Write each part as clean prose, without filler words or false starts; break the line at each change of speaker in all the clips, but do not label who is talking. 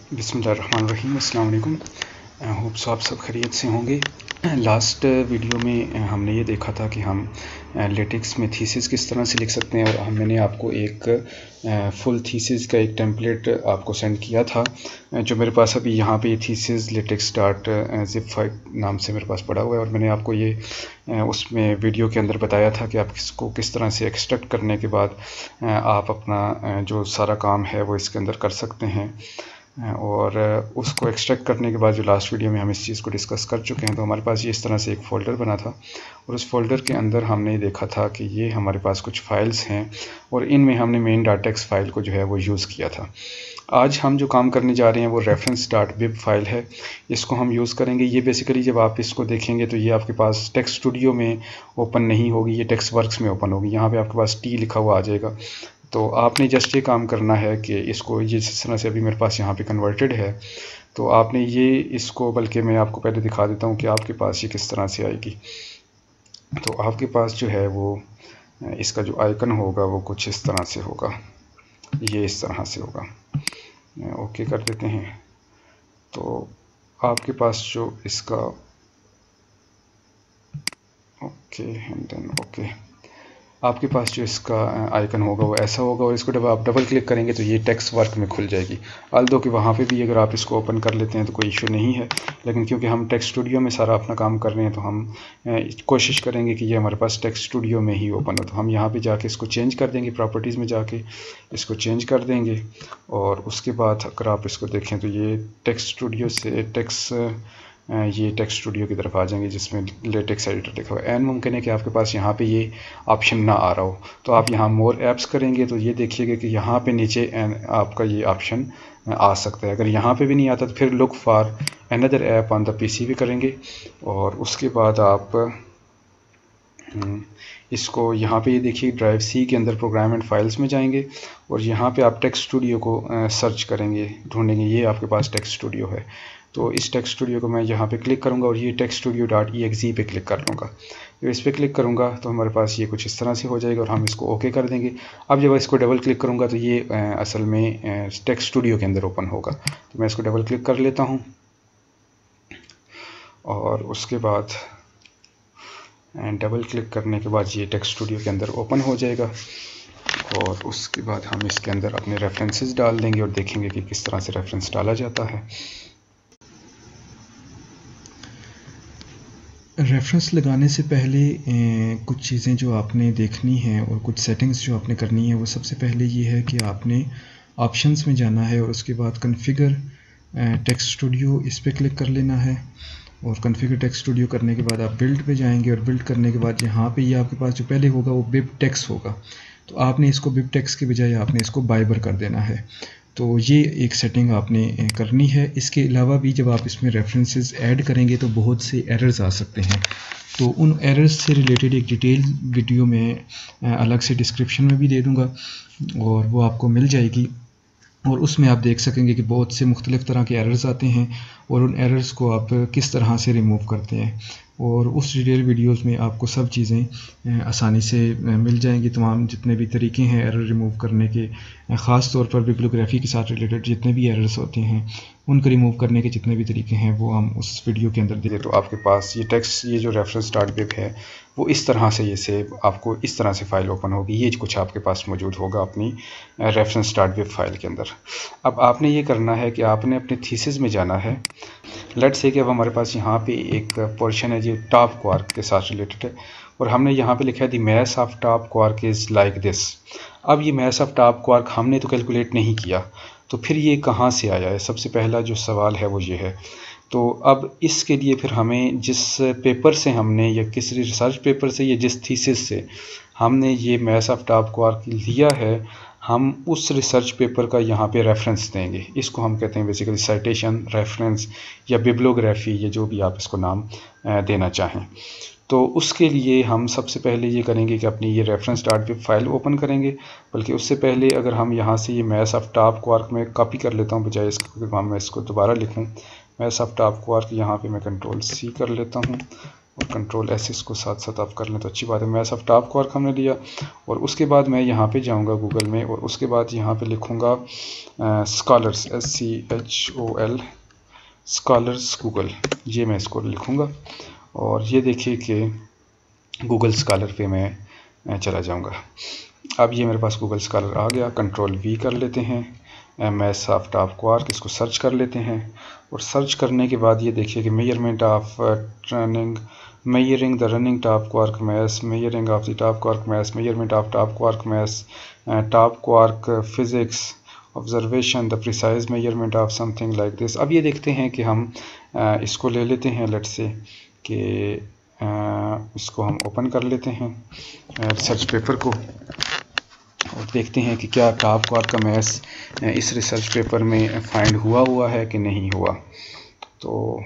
बिस्मिल्लाहिर्रहमानिर्रहीम, अस्सलाम वालेकुम। होप सो आप सब खैरियत से होंगे। लास्ट वीडियो में हमने ये देखा था कि हम लेटेक्स में थीसिस किस तरह से लिख सकते हैं, और मैंने आपको एक फुल थीसिस का एक टेम्पलेट आपको सेंड किया था, जो मेरे पास अभी यहाँ पे thesis latex dot zip file नाम से मेरे पास पड़ा हुआ है। और मैंने आपको ये उसमें वीडियो के अंदर बताया था कि आप इसको किस तरह से एक्सट्रैक्ट करने के बाद आप अपना जो सारा काम है वो इसके अंदर कर सकते हैं। और उसको एक्सट्रैक्ट करने के बाद जो लास्ट वीडियो में हम इस चीज़ को डिस्कस कर चुके हैं, तो हमारे पास ये इस तरह से एक फ़ोल्डर बना था, और उस फोल्डर के अंदर हमने देखा था कि ये हमारे पास कुछ फाइल्स हैं, और इनमें हमने मेन डॉट टेक्स्ट फाइल को जो है वो यूज़ किया था। आज हम जो काम करने जा रहे हैं वो रेफरेंस डॉट बिब फाइल है, इसको हम यूज़ करेंगे। ये बेसिकली जब आप इसको देखेंगे तो ये आपके पास टेक्स्ट स्टूडियो में ओपन नहीं होगी, ये टेक्स्ट वर्क्स में ओपन होगी। यहाँ पे आपके पास टी लिखा हुआ आ जाएगा। तो आपने जस्ट ये काम करना है कि इसको ये जिस तरह से अभी मेरे पास यहाँ पे कन्वर्टेड है, तो आपने ये इसको, बल्कि मैं आपको पहले दिखा देता हूँ कि आपके पास ये किस तरह से आएगी। तो आपके पास जो है वो इसका जो आइकन होगा वो कुछ इस तरह से होगा, ये इस तरह से होगा। ओके कर देते हैं। तो आपके पास जो इसका ओके एंड देन ओके, आपके पास जो इसका आइकन होगा वो ऐसा होगा, और इसको जब आप डबल क्लिक करेंगे तो ये टेक्स्ट वर्क में खुल जाएगी। although कि वहाँ पे भी अगर आप इसको ओपन कर लेते हैं तो कोई इशू नहीं है, लेकिन क्योंकि हम टेक्स्ट स्टूडियो में सारा अपना काम कर रहे हैं तो हम कोशिश करेंगे कि ये हमारे पास टेक्स्ट स्टूडियो में ही ओपन हो। तो हम यहाँ पे जाके इसको चेंज कर देंगे, प्रॉपर्टीज़ में जाके इसको चेंज कर देंगे, और उसके बाद अगर आप इसको देखें तो ये टेक्स्ट स्टूडियो से ये टेक्स्ट स्टूडियो की तरफ आ जाएंगे जिसमें लेटेक्स एडिटर लिखा हुआ है। एन मुमकिन है कि आपके पास यहाँ पे ये ऑप्शन ना आ रहा हो, तो आप यहाँ मोर ऐप्स करेंगे तो ये देखिएगा कि यहाँ पे नीचे आपका ये ऑप्शन आ सकता है। अगर यहाँ पे भी नहीं आता तो फिर look for another app on the PC भी करेंगे, और उसके बाद आप इसको यहाँ पे ये देखिए ड्राइव सी के अंदर प्रोग्राम एंड फाइल्स में जाएंगे, और यहाँ पे आप टेक्स्ट स्टूडियो को सर्च करेंगे, ढूंढेंगे। ये आपके पास टेक्स्ट स्टूडियो है, तो इस टेक्स्ट स्टूडियो को मैं यहाँ पे क्लिक करूँगा और ये टेक्स्ट स्टूडियो डॉट EXE पे क्लिक कर लूँगा। जब इस पर क्लिक करूँगा तो हमारे पास ये कुछ इस तरह से हो जाएगा, और हम इसको ओके कर देंगे। अब जब इसको डबल क्लिक करूँगा तो ये असल में टेक्स्ट स्टूडियो के अंदर ओपन होगा। तो मैं इसको डबल क्लिक कर लेता हूँ, और उसके बाद डबल क्लिक करने के बाद ये टेक्स्ट स्टूडियो के अंदर ओपन हो जाएगा, और उसके बाद हम इसके अंदर अपने रेफरेंसेस डाल देंगे और देखेंगे कि किस तरह से रेफरेंस डाला जाता है।
रेफरेंस लगाने से पहले कुछ चीज़ें जो आपने देखनी हैं और कुछ सेटिंग्स जो आपने करनी है, वो सबसे पहले ये है कि आपने ऑप्शंस में जाना है, और उसके बाद कॉन्फ़िगर टेक्स्ट स्टूडियो इस पर क्लिक कर लेना है। और कॉन्फ़िगर टेक्स्ट स्टूडियो करने के बाद आप बिल्ड पे जाएंगे, और बिल्ड करने के बाद यहाँ पे ये आपके पास जो पहले होगा वो बिब टेक्स्ट होगा, तो आपने इसको बिब टेक्स्ट के बजाय आपने इसको बाइबर कर देना है। तो ये एक सेटिंग आपने करनी है। इसके अलावा भी जब आप इसमें रेफरेंसेस ऐड करेंगे तो बहुत से एरर्स आ सकते हैं, तो उन एरर्स से रिलेटेड एक डिटेल वीडियो में अलग से डिस्क्रिप्शन में भी दे दूँगा, और वो आपको मिल जाएगी। और उसमें आप देख सकेंगे कि बहुत से मुख्तलिफ़ तरह के एरर्स आते हैं, और उन एरर्स को आप किस तरह से रिमूव करते हैं, और उस डिटेल वीडियोस में आपको सब चीज़ें आसानी से मिल जाएंगी। तमाम जितने भी तरीके हैं एरर रिमूव करने के, ख़ास तौर पर बिब्लियोग्राफी के साथ रिलेटेड जितने भी एरर्स होते हैं उनको रिमूव करने के जितने भी तरीके हैं वो हम उस वीडियो के अंदर देखें।
तो आपके पास ये टेक्स्ट, ये जो रेफरेंस डॉट बिब है वो इस तरह से, ये सेव आपको इस तरह से फ़ाइल ओपन होगी। ये कुछ आपके पास मौजूद होगा अपनी रेफरेंस डॉट बिब फाइल के अंदर। अब आपने ये करना है कि आपने अपने थीसिस में जाना है। लेट्स से कि अब हमारे पास यहाँ पे एक पोर्शन है जो टॉप क्वार्क के साथ रिलेटेड है, और हमने यहाँ पे लिखा है the math of top quark is like this. अब ये मैथ ऑफ टॉप क्वार्क हमने तो कैलकुलेट नहीं किया, तो फिर ये कहाँ से आया है? सबसे पहला जो सवाल है वो ये है। तो अब इसके लिए फिर हमें जिस पेपर से हमने, या किस रिसर्च पेपर से, या जिस थीसिस से हमने ये मैथ ऑफ टॉप क्वार्क लिया है, हम उस रिसर्च पेपर का यहाँ पे रेफरेंस देंगे। इसको हम कहते हैं बेसिकली साइटेशन, रेफरेंस या बिब्लियोग्राफी, या जो भी आप इसको नाम देना चाहें। तो उसके लिए हम सबसे पहले ये करेंगे कि अपनी ये रेफरेंस डॉट बिब फाइल ओपन करेंगे। बल्कि उससे पहले अगर हम यहाँ से ये मैथ ऑफ टॉप क्वार्क में कॉपी कर लेता हूँ, बजाय इसको मैं इसको दोबारा लिखूँ। मैथ ऑफ टॉप क्वार्क यहाँ पे मैं कंट्रोल C कर लेता हूँ, और कंट्रोल एस इसको साथ साथ आप कर लें तो अच्छी बात है। मैथ्स ऑफ टॉप क्वार्क हमने लिया और उसके बाद मैं यहाँ पे जाऊँगा गूगल में और उसके बाद यहाँ पे लिखूँगा स्कॉलर्स SCHOL स्कॉलर्स गूगल, ये मैं इसको लिखूँगा और ये देखिए कि गूगल स्कॉलर पे मैं चला जाऊँगा। अब ये मेरे पास गूगल स्कॉलर आ गया। कंट्रोल V कर लेते हैं, मैथ्स ऑफ टॉप क्वार्क इसको सर्च कर लेते हैं और सर्च करने के बाद ये देखिए कि measurement of measuring the running top quark maths, measuring of the top quark maths, measurement of top quark maths, top quark physics, observation, the precise measurement of something like this. अब ये देखते हैं कि हम इसको ले लेते हैं, लेट्स से कि इसको हम ओपन कर लेते हैं रिसर्च पेपर को और देखते हैं कि क्या टॉप क्वार्क का मैथ्स इस रिसर्च पेपर में फाइंड हुआ है कि नहीं हुआ। तो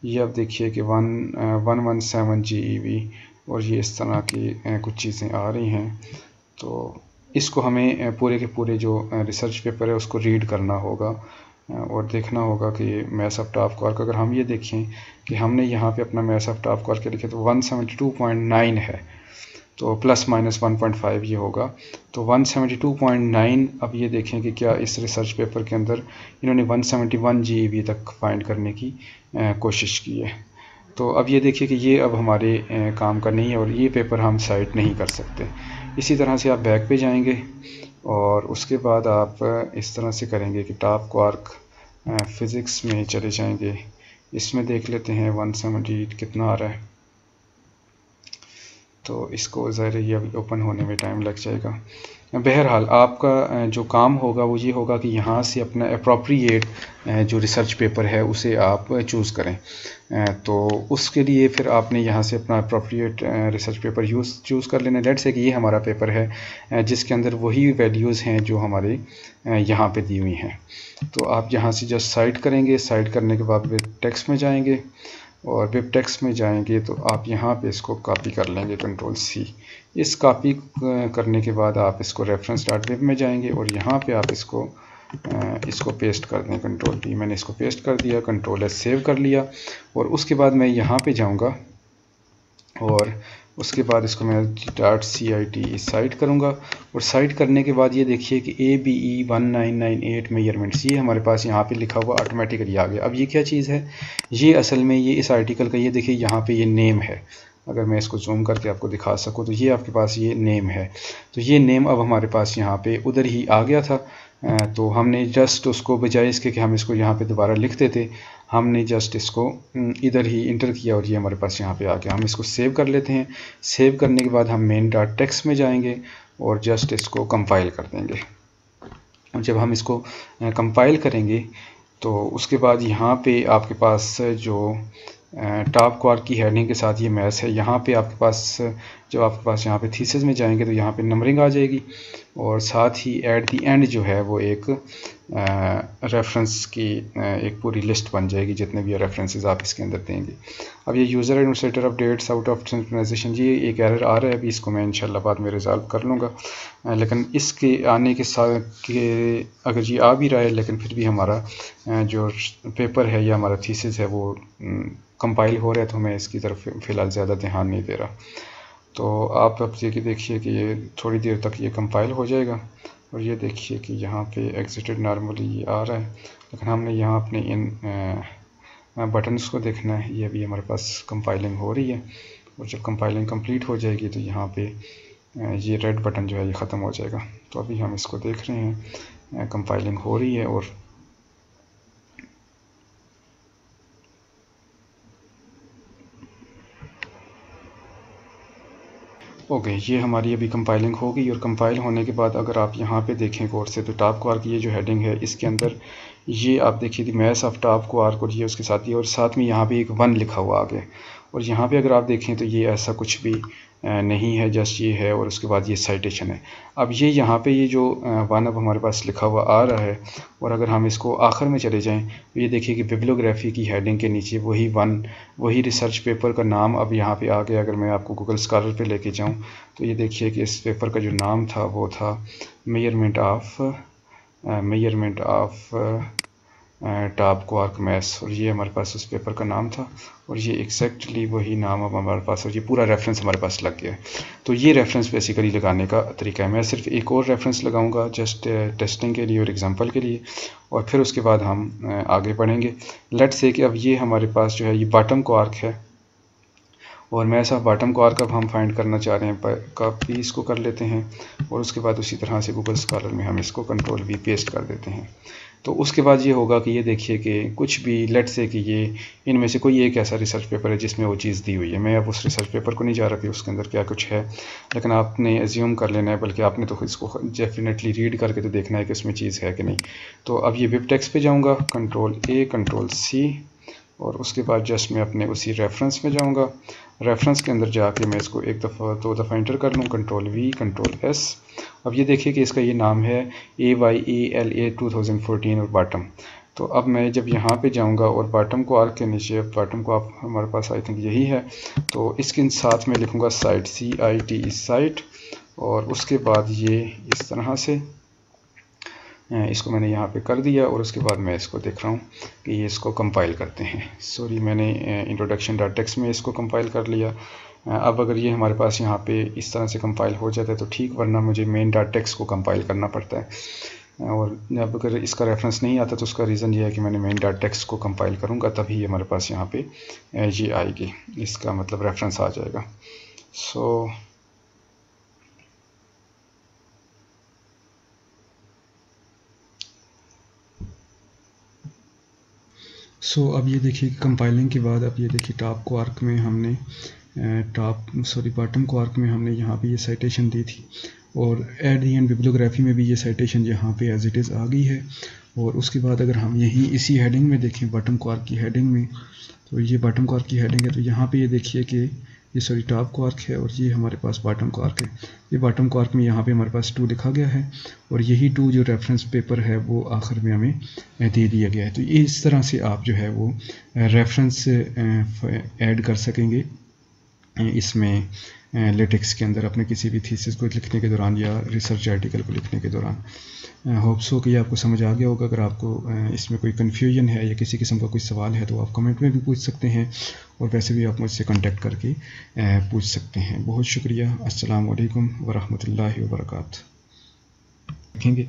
ये अब देखिए कि 117 GeV और ये इस तरह की कुछ चीज़ें आ रही हैं। तो इसको हमें पूरे के पूरे जो रिसर्च पेपर है उसको रीड करना होगा और देखना होगा कि मैथ्स ऑफ टॉप क्वार्क, अगर हम ये देखें कि हमने यहाँ पे अपना मैथ्स ऑफ टॉप क्वार्क लिखे तो 172.9 है, तो प्लस माइनस 1.5 ये होगा, तो 172.9। अब ये देखें कि क्या इस रिसर्च पेपर के अंदर इन्होंने 171 GeV तक फाइंड करने की कोशिश की है। तो अब ये देखिए कि ये अब हमारे काम का नहीं है और ये पेपर हम साइट नहीं कर सकते। इसी तरह से आप बैक पे जाएंगे और उसके बाद आप इस तरह से करेंगे कि टॉप क्वार्क फिज़िक्स में चले जाएंगे, इसमें देख लेते हैं 170 कितना आ रहा है। तो इसको ज़ाहिर ये अभी ओपन होने में टाइम लग जाएगा। बहरहाल आपका जो काम होगा वो ये होगा कि यहाँ से अपना अप्रोप्रिएट जो रिसर्च पेपर है उसे आप चूज़ करें। तो उसके लिए फिर आपने यहाँ से अपना अप्रोप्रिएट रिसर्च पेपर चूज़ कर लेना। लेट्स से कि ये हमारा पेपर है जिसके अंदर वही वैल्यूज़ हैं जो हमारे यहाँ पे दी हुई हैं। तो आप यहाँ से जस्ट साइड करेंगे, साइड करने के बाद वेब टेक्स्ट में जाएंगे और वेब टेक्स्ट में जाएंगे तो आप यहाँ पे इसको कॉपी कर लेंगे, कंट्रोल C। इस कॉपी करने के बाद आप इसको रेफरेंस डॉट वेब में जाएंगे और यहाँ पे आप इसको पेस्ट कर दें, कंट्रोल V। मैंने इसको पेस्ट कर दिया, कंट्रोल S सेव कर लिया और उसके बाद मैं यहाँ पे जाऊँगा और उसके बाद इसको मैं .cite साइट करूँगा और साइट करने के बाद ये देखिए कि ABE 1998 मेजरमेंट्स ये हमारे पास यहाँ पे लिखा हुआ ऑटोमेटिकली आ गया। अब ये क्या चीज़ है, ये असल में ये इस आर्टिकल का, ये देखिए यहाँ पे ये नेम है। अगर मैं इसको जूम करके आपको दिखा सकूँ तो ये आपके पास ये नेम है। तो ये नेम अब हमारे पास यहाँ पे उधर ही आ गया था। तो हमने जस्ट उसको बजाय इसके कि हम इसको यहाँ पे दोबारा लिखते थे, हमने जस्ट इसको इधर ही इंटर किया और ये हमारे पास यहाँ पे आ गया। हम इसको सेव कर लेते हैं। सेव करने के बाद हम मेन डॉट टेक्स्ट में जाएंगे और जस्ट इसको कंपाइल कर देंगे। और जब हम इसको कंपाइल करेंगे तो उसके बाद यहाँ पे आपके पास जो टॉप क्वार्क की हेडिंग के साथ ये मैथ्स है, यहाँ पे आपके पास जब आपके पास यहाँ पे थीसिस में जाएंगे तो यहाँ पे नंबरिंग आ जाएगी और साथ ही एट द एंड जो है वो एक रेफरेंस की एक पूरी लिस्ट बन जाएगी, जितने भी रेफरेंसेस आप इसके अंदर देंगे। अब ये user administrator updates out of synchronization, ये एक एरर आ रहा है, अभी इसको मैं इंशाल्लाह बाद में रिजॉल्व कर लूँगा। लेकिन इसके आने के साथ के अगर ये आ भी रहा है लेकिन फिर भी हमारा जो पेपर है या हमारा थीसिस है वो कंपाइल हो रहा है तो मैं इसकी तरफ फ़िलहाल ज़्यादा ध्यान नहीं दे रहा। तो आप अब देखिए कि ये थोड़ी देर तक ये कंपाइल हो जाएगा और ये देखिए कि यहाँ पे एग्जिटेड नॉर्मली ये आ रहा है, लेकिन हमने यहाँ अपने इन बटन्स को देखना है। ये अभी हमारे पास कंपाइलिंग हो रही है और जब कंपाइलिंग कंप्लीट हो जाएगी तो यहाँ पे ये रेड बटन जो है ये ख़त्म हो जाएगा। तो अभी हम इसको देख रहे हैं, कंपाइलिंग हो रही है और ओके ये हमारी अभी कंपाइलिंग हो गई। और कंपाइल होने के बाद अगर आप यहाँ पे देखें गौर से तो टॉप क्वार्क ये जो हेडिंग है इसके अंदर ये आप देखिए मैथ्स ऑफ टॉप क्वार्क और ये उसके साथ ही और साथ में यहाँ पे एक 1 लिखा हुआ आ गया। और यहाँ पे अगर आप देखें तो ये ऐसा कुछ भी नहीं है, जस्ट ये है और उसके बाद ये साइटेशन है। अब ये यहाँ पे ये जो 1 अब हमारे पास लिखा हुआ आ रहा है और अगर हम इसको आखिर में चले जाएं तो ये देखिए कि बिब्लियोग्राफी की हेडिंग के नीचे वही 1 वही रिसर्च पेपर का नाम अब यहाँ पे आ गया। अगर मैं आपको गूगल स्कॉलर पे लेके जाऊँ तो ये देखिए कि इस पेपर का जो नाम था वो था measurement of top quark maths, और ये हमारे पास उस पेपर का नाम था और ये एग्जैक्टली वही नाम अब हमारे पास, और ये पूरा रेफरेंस हमारे पास लग गया है। तो ये रेफरेंस बेसिकली लगाने का तरीका है। मैं सिर्फ एक और रेफरेंस लगाऊंगा जस्ट टेस्टिंग के लिए और एग्जांपल के लिए, और फिर उसके बाद हम आगे बढ़ेंगे। लेट्स से कि अब ये हमारे पास जो है ये बॉटम क्वार्क है, और मैं ऐसा बॉटम क्वार्क अब हम फाइंड करना चाह रहे हैं। कॉपी इसको कर लेते हैं और उसके बाद उसी तरह से गूगल स्कॉलर में हम इसको कंट्रोल वी पेस्ट कर देते हैं। तो उसके बाद ये होगा कि ये देखिए कि कुछ भी लेट्स से कि ये इनमें से कोई एक ऐसा रिसर्च पेपर है जिसमें वो चीज़ दी हुई है। मैं अब उस रिसर्च पेपर को नहीं जा रहा कि उसके अंदर क्या कुछ है, लेकिन आपने एज्यूम कर लेना है, बल्कि आपने तो इसको डेफिनेटली रीड करके तो देखना है कि उसमें चीज़ है कि नहीं। तो अब ये वेब टेक्स्ट पे जाऊँगा, कंट्रोल ए कंट्रोल सी, और उसके बाद जस्ट मैं अपने उसी रेफरेंस में जाऊँगा। रेफरेंस के अंदर जाके मैं इसको एक दफ़ा दो दफ़ा इंटर कर लूँ, कंट्रोल वी कंट्रोल एस। अब ये देखिए कि इसका ये नाम है AYELA 2014 और बॉटम। तो अब मैं जब यहाँ पे जाऊँगा और बॉटम को आर्क के नीचे, बॉटम को आप हमारे पास आई थिंक यही है, तो इसके साथ में लिखूँगा साइट CITE साइट, और उसके बाद ये इस तरह से इसको मैंने यहाँ पे कर दिया, और उसके बाद मैं इसको देख रहा हूँ कि ये इसको कंपाइल करते हैं। सॉरी, मैंने इंट्रोडक्शन डॉट टेक्स्ट में इसको कंपाइल कर लिया। अब अगर ये हमारे पास यहाँ पे इस तरह से कंपाइल हो जाता है तो ठीक, वरना मुझे मेन डॉट टेक्स्ट को कंपाइल करना पड़ता है। और अब अगर इसका रेफरेंस नहीं आता तो उसका रीज़न ये है कि मैंने मेन डॉट टेक्स्ट को कंपाइल करूँगा, तभी हमारे पास यहाँ पे ये आएगी, इसका मतलब रेफरेंस आ जाएगा।
सो अब ये देखिए कंपाइलिंग के बाद अब ये देखिए टॉप क्वार्क में हमने बॉटम क्वार्क में हमने यहाँ पे ये साइटेशन दी थी, और एट दी एंड बिब्लियोग्राफी में भी ये साइटेशन यहाँ पे एज इट इज़ आ गई है। और उसके बाद अगर हम यहीं इसी हेडिंग में देखें, बॉटम क्वार्क की हेडिंग में, तो ये बॉटम क्वार्क की हेडिंग है, तो यहाँ पे ये देखिए कि ये टॉप क्वार्क है और ये हमारे पास बॉटम क्वार्क है। ये बॉटम क्वार्क में यहाँ पे हमारे पास 2 लिखा गया है, और यही 2 जो रेफरेंस पेपर है वो आखिर में हमें दे दिया गया है। तो ये इस तरह से आप जो है वो रेफरेंस ऐड कर सकेंगे इसमें लेटेक्स के अंदर अपने किसी भी थीसिस को लिखने के दौरान या रिसर्च आर्टिकल को लिखने के दौरान। होप सो कि आपको समझ आ गया होगा। अगर आपको इसमें कोई कन्फ्यूजन है या किसी किस्म का कोई सवाल है तो आप कमेंट में भी पूछ सकते हैं, और वैसे भी आप मुझसे कांटेक्ट करके पूछ सकते हैं। बहुत शुक्रिया। अस्सलाम वालेकुम व रहमतुल्लाहि व बरकातहू। देखेंगे